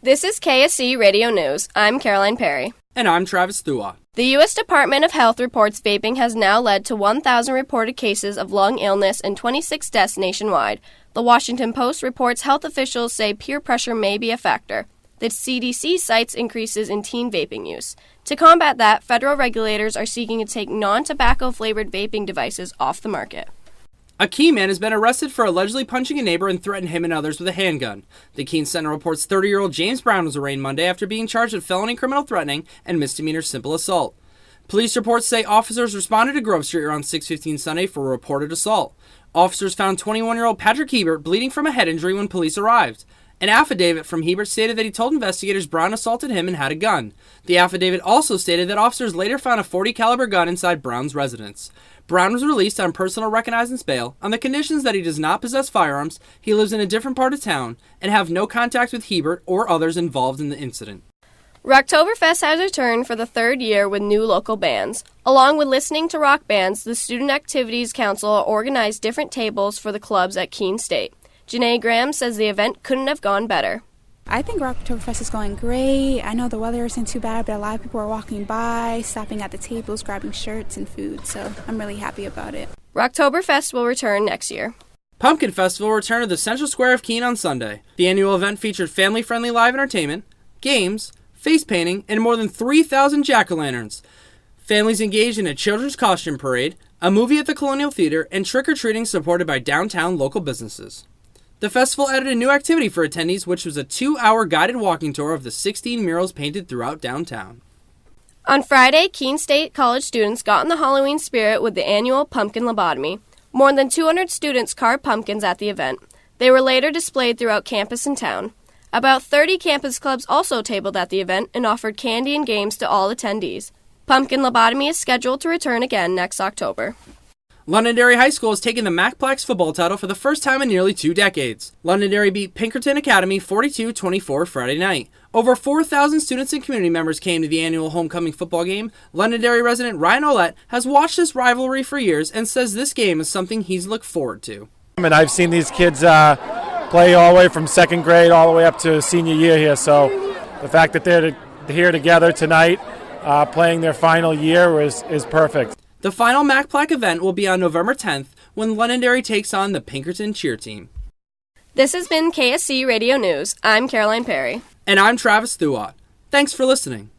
This is KSC Radio News. I'm Caroline Perry. And I'm Travis Thua. The U.S. Department of Health reports vaping has now led to 1,000 reported cases of lung illness and 26 deaths nationwide. The Washington Post reports health officials say peer pressure may be a factor. The CDC cites increases in teen vaping use. To combat that, federal regulators are seeking to take non-tobacco flavored vaping devices off the market. A Keene man has been arrested for allegedly punching a neighbor and threatening him and others with a handgun. The Keene Sentinel reports 30-year-old James Brown was arraigned Monday after being charged with felony criminal threatening and misdemeanor simple assault. Police reports say officers responded to Grove Street around 6:15 Sunday for a reported assault. Officers found 21-year-old Patrick Hebert bleeding from a head injury when police arrived. An affidavit from Hebert stated that he told investigators Brown assaulted him and had a gun. The affidavit also stated that officers later found a .40 caliber gun inside Brown's residence. Brown was released on personal reconnaissance bail on the conditions that he does not possess firearms, he lives in a different part of town, and have no contact with Hebert or others involved in the incident. Rocktoberfest has returned for the third year with new local bands. Along with listening to rock bands, the Student Activities Council organized different tables for the clubs at Keene State. Janae Graham says the event couldn't have gone better. I think Rocktoberfest is going great. I know the weather isn't too bad, but a lot of people are walking by, stopping at the tables, grabbing shirts and food, so I'm really happy about it. Rocktoberfest will return next year. Pumpkin Festival will return to the Central Square of Keene on Sunday. The annual event featured family-friendly live entertainment, games, face painting, and more than 3,000 jack-o'-lanterns. Families engaged in a children's costume parade, a movie at the Colonial Theater, and trick-or-treating supported by downtown local businesses. The festival added a new activity for attendees, which was a 2-hour guided walking tour of the 16 murals painted throughout downtown. On Friday, Keene State College students got in the Halloween spirit with the annual pumpkin lobotomy. More than 200 students carved pumpkins at the event. They were later displayed throughout campus and town. About 30 campus clubs also tabled at the event and offered candy and games to all attendees. Pumpkin lobotomy is scheduled to return again next October. Londonderry High School has taken the MacPlax football title for the first time in nearly 2 decades. Londonderry beat Pinkerton Academy 42-24 Friday night. Over 4,000 students and community members came to the annual homecoming football game. Londonderry resident Ryan Olette has watched this rivalry for years and says this game is something he's looked forward to. And I've seen these kids play all the way from second grade all the way up to senior year here, so the fact that they're here together tonight playing their final year is perfect. The final MacPlac event will be on November 10th when Londonderry takes on the Pinkerton cheer team. This has been KSC Radio News. I'm Caroline Perry. And I'm Travis Thua. Thanks for listening.